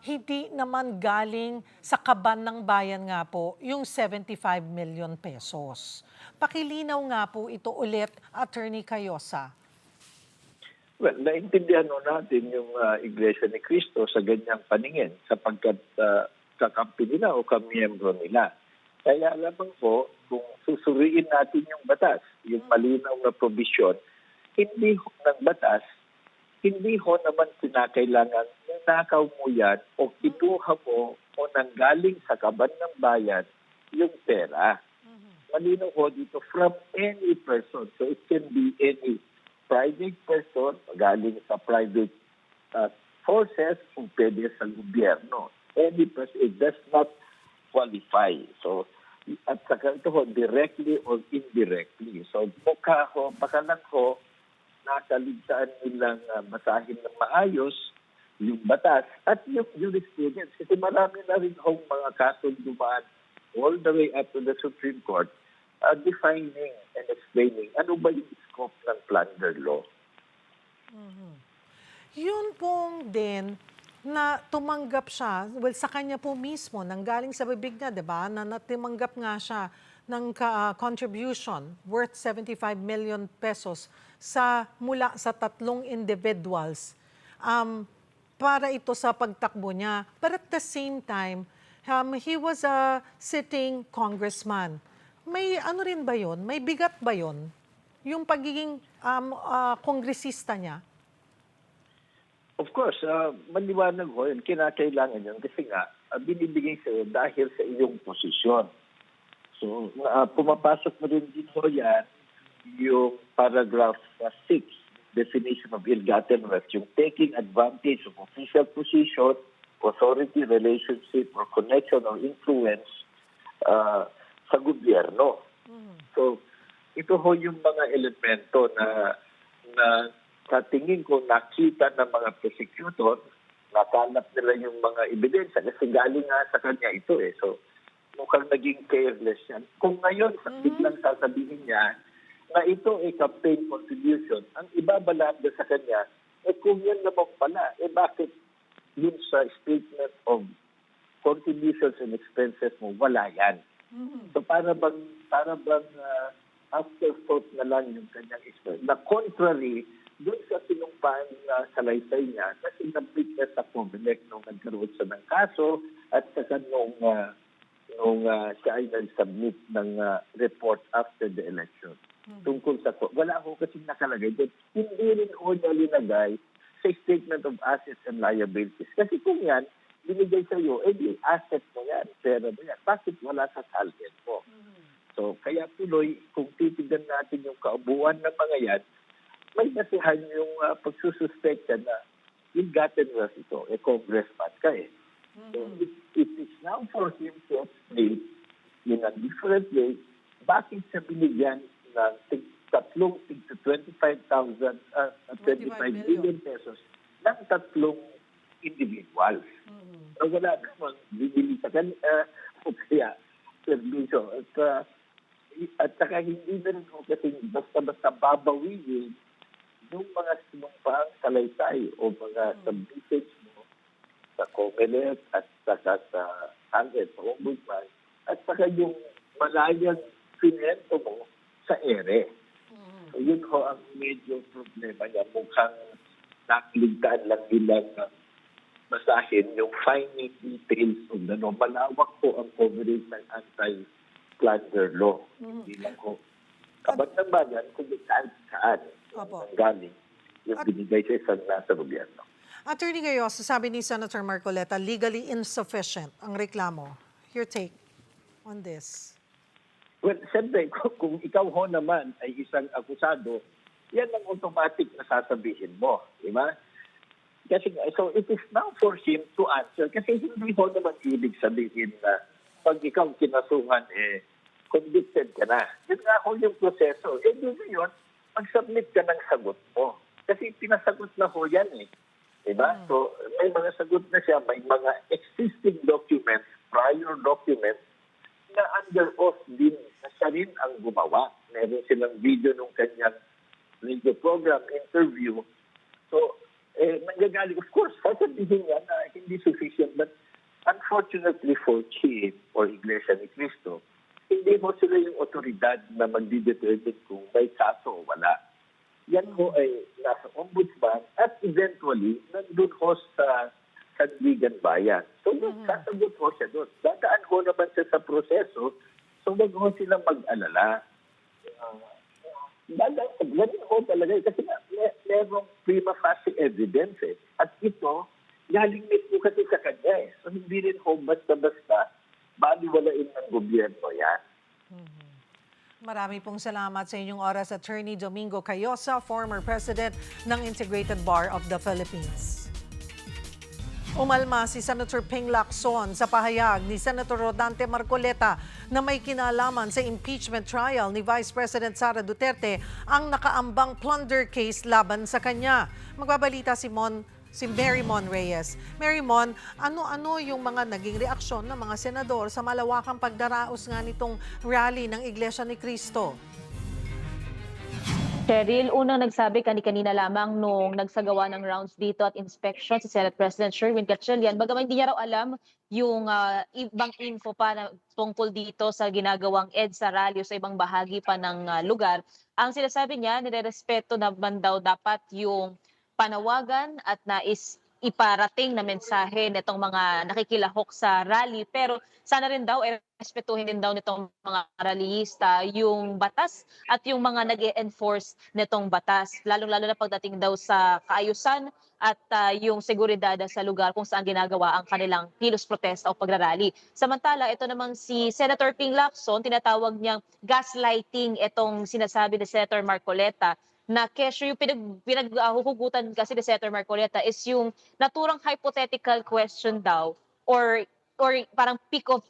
hindi naman galing sa kaban ng bayan nga po yung 75 million pesos. Pakilinaw nga po ito ulit, Attorney Cayosa. Well, naintindihan natin yung Iglesia ni Cristo sa ganyang paningin sapagkat kakampi nila o kamiyembro nila. Kaya lamang po, kung susuriin natin yung batas, yung malinaw na provision, hindi ng batas, hindi ho naman kinakailangan nakaw mo yan o kinuha mo o nanggaling sa kaban ng bayan yung pera. Malinaw ho dito from any person. So it can be any private person, galing sa private forces o pwede sa gobyerno. Any person, it does not qualify. So, at saka ito ho, directly or indirectly. So, mukha ho, baka lang ho, nakaligtaan nilang basahin ng maayos yung batas at yung jurisprudence. Kasi marami na rin hong mga kasong dumaan all the way up to the Supreme Court defining and explaining ano ba yung scope ng plunder law. Yun pong din na tumanggap siya, well, sa kanya po mismo, nanggaling sa bibig niya, di ba, na tumanggap nga siya ng contribution worth 75 million pesos mula sa tatlong individuals para ito sa pagtakbo niya. But at the same time, he was a sitting congressman. May ano rin ba yun? May bigat ba yun? Yung pagiging kongresista niya? Of course, maliwanag ho yun. Kinakailangan yun kasi nga, binibigay sa iyo dahil sa iyong posisyon. So, pumapasok mo rin din ho yan yung paragraph 6, definition of ill-gotten wealth, yung taking advantage of official position, authority, relationship, or connection or influence sa gobyerno. So, ito ho yung mga elemento na sa tingin ko nakita ng mga prosecutor, nakalap nila yung mga ebidensya kasi galing nga sa kanya ito eh. So, mukhang naging careless yan. Kung ngayon, biglang sasabihin niya na ito ay campaign contribution, ang ibabalanda sa kanya, kung yan naman pala, bakit yun sa statement of contributions and expenses mo, wala yan. So para bang afterthought na lang yung kanyang expense. Na contrary, doon sa sinumpaan na salaysay niya, kasi nabit niya sa COMELEC nung nagkaroon siya ng kaso at saka nung siya ay nag-submit ng report after the election. Tungkol sa wala ako kasi nakalagay doon. Hindi rin ako niya linagay sa statement of assets and liabilities. Kasi kung yan, binigay sa iyo, di asset mo yan, pera mo yan. Bakit wala sa salvent mo? So, kaya tuloy, kung titignan natin yung kaubuan ng mga yan, may nasihan yung pagsususpekta na ill-gotten wealth ito. Congressman ka eh. So, it is now for him to explain in a different way bakit siya binigyan ng tatlong 25 million pesos ng tatlong individuals. So, wala namang bibili sa kanya o kaya servisyo. At saka hindi na rin ko kasi basta-basta babawiin yung mga sinumpang salaysay o mga submissions mo sa COMELEC at saka sa Congress, sa Ombudsman, at saka yung malayang pinento mo sa ere. So yun ho ang medyo problema niya. Mukhang nakaligtaan lang nilang basahin yung fine details of the law. Malawak po ang coverage ng anti-plunder law. Hindi lang ho kaban-bagan kung saan ang galing yung binigay sa isang nasa gobyerno. Attorney Gayoso, sabi ni Senator Marcoleta, legally insufficient ang reklamo. Your take on this? Well, siyempre, kung ikaw ho naman ay isang akusado, yan ang automatic na sasabihin mo. Di ba? Kasi, so it is now for him to answer. Kasi hindi ho naman ibig sabihin na pag ikaw kinasuhan, convicted ka na. Yun nga ho yung proseso. Dito yun, mag-submit ka ng sagot mo. Kasi pinasagot na ho yan eh. Diba? So, may mga sagot na siya, may mga existing documents, prior documents, na under oath din na siya rin ang gumawa. Meron silang video nung kanyang radio program, interview. So, nanggagaling, of course, sasabihin niya na hindi sufficient, but unfortunately for CHIP or Iglesia ni Cristo, hindi mo sila yung otoridad na magdidetermine kung may kaso o wala. Yan ho ay nasa ombudsman at eventually nandun ho sa Sandigan Bayan. So, sasagot ho siya doon. Dadaan ho naman siya sa proseso, so wag ho silang mag-alala. Ganun ho talaga. Kasi merong prima facie evidence eh. At ito, galing mismo kasi sa kanya eh. So, hindi rin ho basta-basta baliwalain ng gobyerno yan. Marami pong salamat sa inyong oras, Attorney Domingo Cayosa, former President ng Integrated Bar of the Philippines. Umalma si Senator Ping Lacson sa pahayag ni Senator Rodante Marcoleta na may kinalaman sa impeachment trial ni Vice President Sara Duterte ang nakaambang plunder case laban sa kanya. Magbabalita si Mary Mon Reyes. Mary Mon, ano-ano yung mga naging reaksyon ng mga senador sa malawakang pagdaraos nga nitong rally ng Iglesia ni Cristo? Cheryl, unang nagsabi kanina lamang nung nagsagawa ng rounds dito at inspection si Senate President Sherwin Gatchalian, bagaman hindi niya raw alam yung ibang info pa na tungkol dito sa ginagawang EDSA rally o sa ibang bahagi pa ng lugar. Ang sinasabi niya, nirerespeto naman daw dapat yung panawagan at nais iparating na mensahe nitong mga nakikilahok sa rally, pero sana rin daw respetuhin din daw nitong mga rallyista yung batas at yung mga nag-e-enforce nitong batas, lalong-lalo na pagdating daw sa kaayusan at yung seguridad sa lugar kung saan ginagawa ang kanilang kilos protesta o pagrarally. Samantala, ito namang si Senator Ping Lacson, tinatawag niyang gaslighting itong sinasabi ni Senator Marcoleta, na kesyo yung pinaghuhugutan kasi ni Senator Marcoleta is yung naturang hypothetical question daw or parang pick of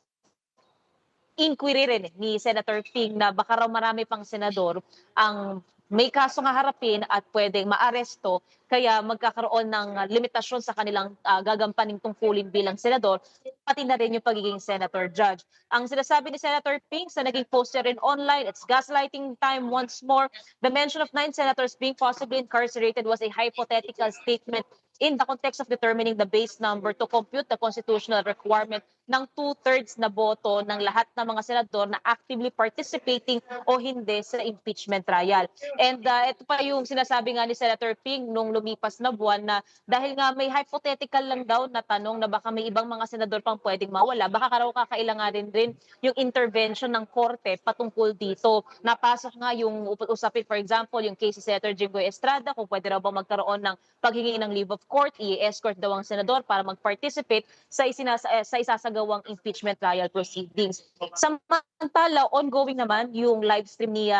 inquiry rin ni Senator Ping na baka raw marami pang senador ang may kaso nga harapin at pwedeng maaresto kaya magkakaroon ng limitasyon sa kanilang gagampaning tungkulin bilang senador, pati na rin yung pagiging senator judge. Ang sinasabi ni Senator Ping sa naging post niya rin online, it's gaslighting time once more. The mention of 9 senators being possibly incarcerated was a hypothetical statement in the context of determining the base number to compute the constitutional requirement ng 2/3 na boto ng lahat ng mga senador na actively participating o hindi sa impeachment trial. And ito pa yung sinasabi nga ni Senator Ping nung lumipas na buwan na dahil nga may hypothetical lang daw na tanong na baka may ibang mga senador pang pwedeng mawala, baka raw kakailanganin rin yung intervention ng korte patungkol dito. Napasok nga yung usapin, for example, yung case si Senator Jinggoy Estrada, kung pwede raw ba magkaroon ng paghingi ng leave of court, i-escort daw ang senador para mag-participate sa isasagawang impeachment trial proceedings. Samantala, ongoing naman yung live stream ni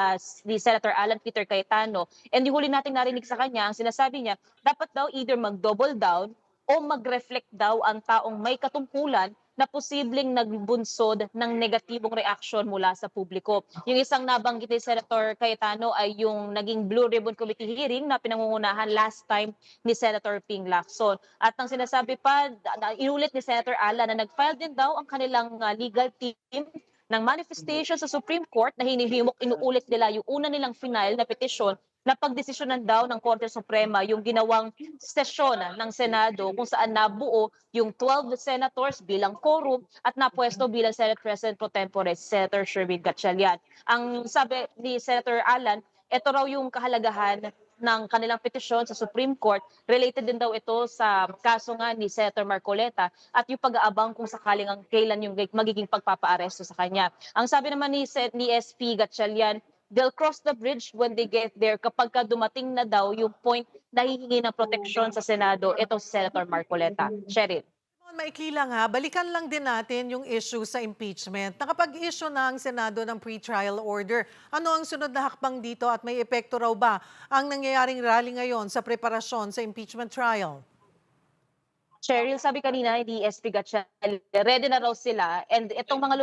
Senator Alan Peter Cayetano, and yung huli nating narinig sa kanya, ang sinasabi niya, dapat daw either mag-double down o mag-reflect daw ang taong may katungkulan na posibleng nagbunsod ng negatibong reaksyon mula sa publiko. Yung isang nabanggit ni Senator Cayetano ay yung naging Blue Ribbon Committee hearing na pinangungunahan last time ni Senator Ping Lacson. At ang sinasabi pa, inulit ni Senator Alan na nag-file din daw ang kanilang legal team ng manifestation sa Supreme Court na hinihimok, inuulit nila yung una nilang final na petisyon na pagdesisyonan daw ng Korte Suprema yung ginawang sesyon ng Senado kung saan nabuo yung 12 senators bilang quorum at napwesto bilang Senate President Pro Tempore Senator Sherwin Gatchalian. Ang sabi ni Senator Alan, ito raw yung kahalagahan ng kanilang petisyon sa Supreme Court. Related din daw ito sa kaso nga ni Senator Marcoleta at yung pag-aabang kung sakaling ang kailan yung magiging pagpapaaresto sa kanya. Ang sabi naman ni SP Gatchalian, they'll cross the bridge when they get there kapag dumating na daw yung point na hihingi ng proteksyon sa Senado, ito si Senator Marcoleta. Sheryl. Maikli lang ha, balikan lang din natin yung issue sa impeachment. Nakapag-issue na ang Senado ng pre-trial order. Ano ang sunod na hakbang dito at may epekto raw ba ang nangyayaring rally ngayon sa preparasyon sa impeachment trial? Cheryl, sabi kanina ni SP Gatchalian, ready na raw sila, and itong mga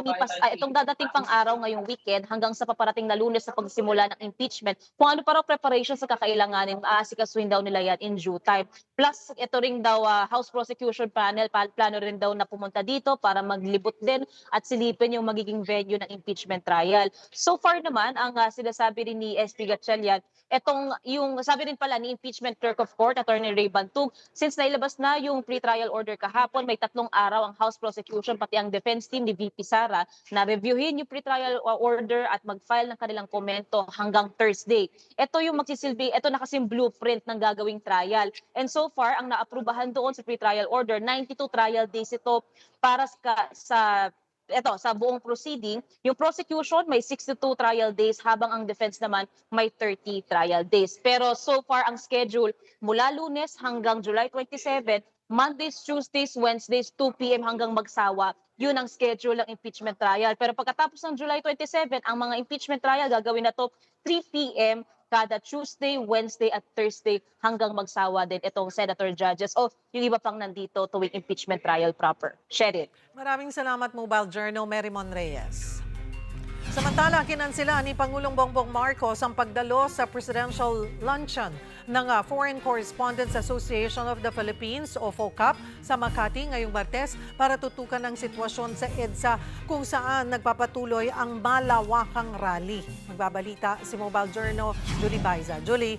itong dadating pang araw ngayong weekend hanggang sa paparating na Lunes sa pagsimula ng impeachment, kung ano pa raw preparation sa kakailanganin, aasikasuhin daw nila yan in due time. Plus, ito ring daw House Prosecution Panel, plano rin daw na pumunta dito para maglibot din at silipin yung magiging venue ng impeachment trial. So far naman, ang sinasabi rin ni SP Gatchalian, yung sabi rin pala ni Impeachment Clerk of Court, Attorney Ray Bantug, since nailabas na yung pre-trial order kahapon, may 3 araw ang House Prosecution pati ang defense team ni VP Sara na reviewin yung pre-trial order at mag-file ng kanilang komento hanggang Thursday. Ito yung magsisilbi, ito na kasing blueprint ng gagawing trial. And so far, ang naaprubahan doon sa pre-trial order, 92 trial days ito para sa buong proceeding. Yung prosecution may 62 trial days habang ang defense naman may 30 trial days. Pero so far ang schedule mula Lunes hanggang July 27, Mondays, Tuesdays, Wednesdays, 2 p.m. hanggang magsawa. Yun ang schedule ng impeachment trial. Pero pagkatapos ng July 27, ang mga impeachment trial gagawin na to 3 p.m. kada Tuesday, Wednesday at Thursday hanggang magsawa din itong senator judges o yung iba pang nandito tuwing impeachment trial proper. Sheryl. Maraming salamat, Mobile Journal, Merrimon Reyes. Samantala, kinansila ni Pangulong Bongbong Marcos ang pagdalo sa Presidential Luncheon ng Foreign Correspondents Association of the Philippines o FOCAP sa Makati ngayong Martes para tutukan ang sitwasyon sa EDSA kung saan nagpapatuloy ang malawakang rally. Magbabalita si Mobile Journal, Julie Baiza. Julie.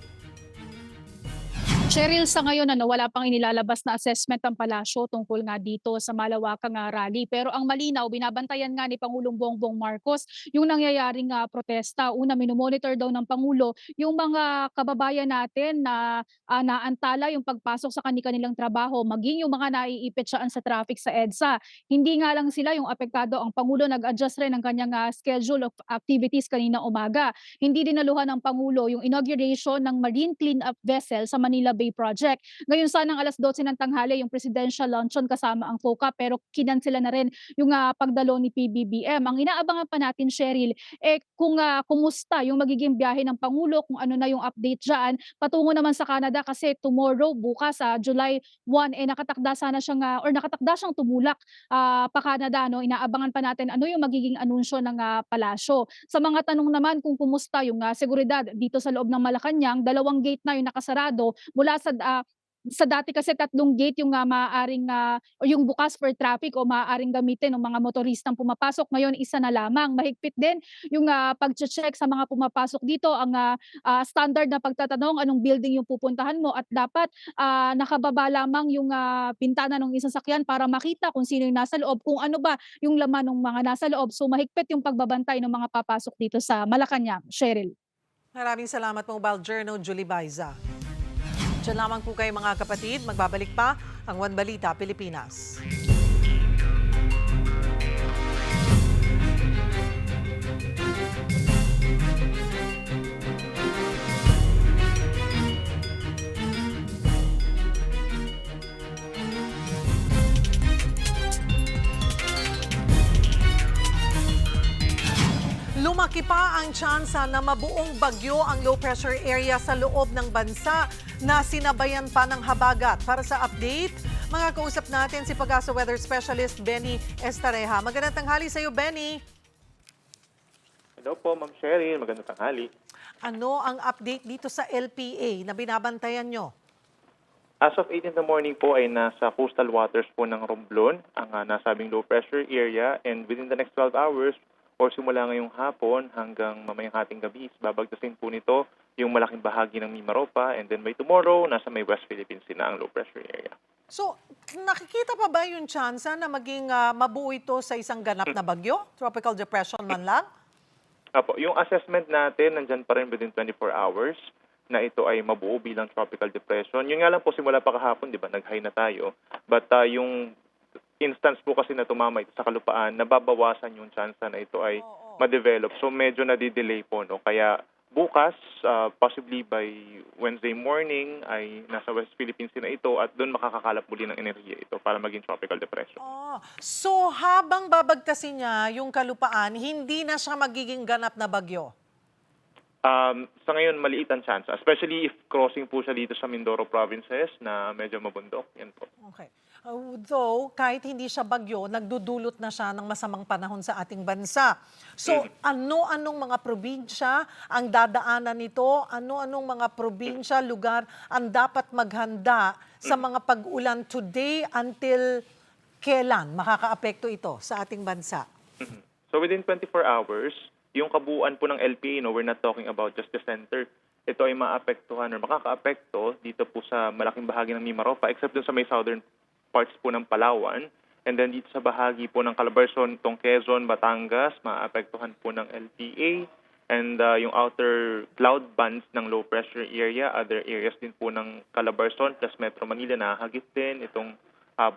Cheryl, sa ngayon wala pang inilalabas na assessment ang palasyo tungkol nga dito sa malawakang rally. Pero ang malinaw, binabantayan nga ni Pangulong Bongbong Marcos yung nangyayaring protesta. Una, minomonitor daw ng Pangulo yung mga kababayan natin na naantala yung pagpasok sa kanilang trabaho, maging yung mga naiipit saan sa traffic sa EDSA. Hindi nga lang sila yung apektado. Ang Pangulo nag-adjust rin ng kanyang schedule of activities kanina umaga. Hindi dinaluhan ng Pangulo yung inauguration ng Marine Cleanup Vessel sa Manila Bay project. Ngayon sanang 12:00 ng tanghali yung presidential luncheon kasama ang FOCA pero kinansela na rin yung pagdalo ni PBBM. Ang inaabangan pa natin, Cheryl, kung kumusta yung magiging biyahe ng Pangulo, kung ano na yung update diyan patungo naman sa Canada kasi tomorrow, bukas July 1 nakatakda sana siyang or nakatakda siyang tumulak pa Canada, no. Inaabangan pa natin ano yung magiging anunsyo ng palasyo. Sa mga tanong naman kung kumusta yung seguridad dito sa loob ng Malacanang, 2 gate na yung nakasarado mula sa dati kasi 3 gate yung maaaring o yung bukas for traffic o maaaring gamitin ng mga motoristang pumapasok. Ngayon, isa na lamang. Mahigpit din yung pagche-check sa mga pumapasok dito. Ang standard na pagtatanong anong building yung pupuntahan mo at dapat nakababa lamang yung bintana ng isang sasakyan para makita kung sino yung nasa loob, kung ano ba yung laman ng mga nasa loob. So mahigpit yung pagbabantay ng mga papasok dito sa Malacanang. Cheryl. Maraming salamat, Mobile Journal, Julie Baiza. Diyan lamang po kayo mga kapatid. Magbabalik pa ang One Balita Pilipinas. Lumaki pa ang tsansa na mabuong bagyo ang low pressure area sa loob ng bansa na sinabayan pa ng habagat. Para sa update, mga kausap natin si Pagasa Weather Specialist Benny Estareja. Magandang tanghali sa iyo, Benny. Hello po, Ma'am Cheryl. Magandang tanghali. Ano ang update dito sa LPA na binabantayan nyo? As of 8 in the morning po ay nasa coastal waters po ng Romblon ang nasabing low pressure area, and within the next 12 hours or simula ngayong hapon hanggang mamayang hating gabi, babagtasin po nito yung malaking bahagi ng Mimaropa, and then by tomorrow, nasa may West Philippines na ang low pressure area. So, nakikita pa ba yung tsansa na maging mabuo ito sa isang ganap na bagyo? Tropical depression man lang? Apo, yung assessment natin, nandyan pa rin within 24 hours na ito ay mabuo bilang tropical depression. Yun nga lang po, simula pa kahapon, di ba, nag-high na tayo. But yung instance po kasi na tumama ito sa kalupaan, nababawasan yung chance na ito ay ma-develop. So medyo nadidelay po, no? Kaya bukas, possibly by Wednesday morning, ay nasa West Philippines na ito at doon makakakalap muli ng enerhiya ito para maging tropical depression. So habang babagtasin niya yung kalupaan, hindi na siya magiging ganap na bagyo? Sa ngayon, maliit ang chance. Especially if crossing po siya dito sa Mindoro provinces na medyo mabundok. Yan po. Okay. Though, kahit hindi siya bagyo, nagdudulot na siya ng masamang panahon sa ating bansa. So, ano-anong mga probinsya ang dadaanan nito? Ano-anong mga probinsya, lugar ang dapat maghanda sa mga pag-ulan today until kailan makakaapekto ito sa ating bansa? So, within 24 hours, yung kabuuan po ng LPA, we're not talking about just the center. Ito ay maapektuhan or makakaapekto dito po sa malaking bahagi ng Mimaropa, except dun sa may southern parts po ng Palawan. And then dito sa bahagi po ng Calabarzon, itong Quezon, Batangas, maapektuhan po ng LPA. And yung outer cloud bands ng low pressure area, other areas din po ng Calabarzon plus Metro Manila, nahagit din itong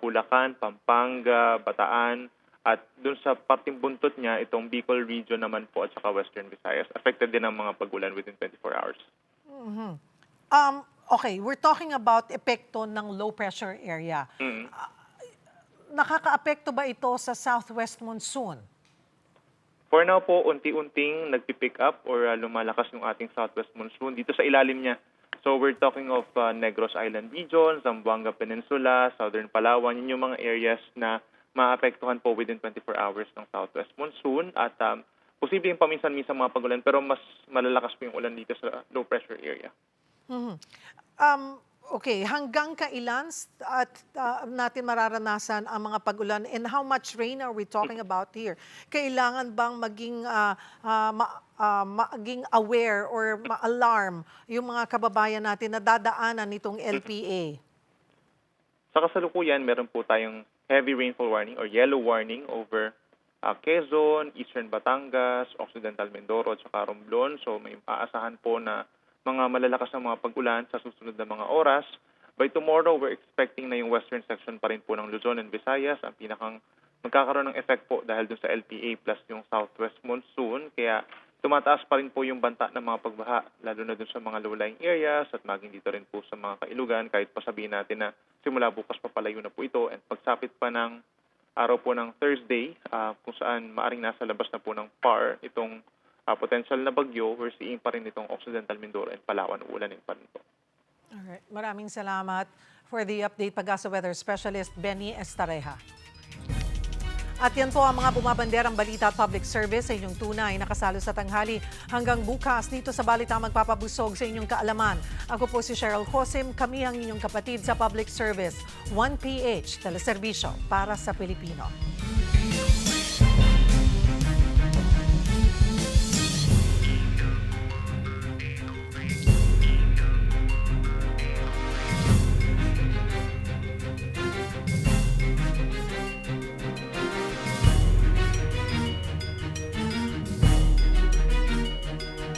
Bulacan, Pampanga, Bataan. At dun sa parting buntot niya, itong Bicol region naman po at saka Western Visayas. Affected din ang mga pag-ulan within 24 hours. Okay, we're talking about epekto ng low pressure area. Nakakaapekto ba ito sa southwest monsoon? For now po, unti-unting nagpipick up or lumalakas yung ating southwest monsoon dito sa ilalim niya. So we're talking of Negros Island region, Zamboanga Peninsula, Southern Palawan. Yun yung mga areas na maapektuhan po within 24 hours ng southwest monsoon. At posibleng paminsan-minsan mga pag-ulan, pero mas malalakas po yung ulan dito sa low pressure area. Okay, hanggang kailan at natin mararanasan ang mga pag-ulan, and how much rain are we talking about here? Kailangan bang maging aware or ma-alarm yung mga kababayan natin na dadaanan nitong LPA? Sa kasalukuyan, meron po tayong heavy rainfall warning or yellow warning over Quezon, Eastern Batangas, Occidental Mindoro at saka Romblon. So may aasahan po na mga malalakas na mga pag-ulan sa susunod na mga oras. By tomorrow, we're expecting na yung western section pa rin po ng Luzon and Visayas ang pinakang magkakaroon ng effect po dahil dun sa LPA plus yung southwest monsoon. Kaya tumataas pa rin po yung banta ng mga pagbaha, lalo na dun sa mga low-lying areas at maging dito rin po sa mga kailugan, kahit pa sabihin natin na simula bukas papalayo na po ito. And pagsapit pa ng araw po ng Thursday, kung saan maaring nasa labas na po ng PAR itong potential na bagyo, we're seeing pa rin itong Occidental Mindoro and Palawan, uulanin pa rin po. Alright. Maraming salamat for the update, Pag-asa Weather Specialist Benny Estareja. At yan po ang mga bumabanderang balita at public service sa inyong tunay nakasalo sa tanghali. Hanggang bukas dito sa Balita magpapabusog sa inyong kaalaman. Ako po si Cheryl Josim, kami ang inyong kapatid sa public service. 1PH, teleserbisyo para sa Pilipino.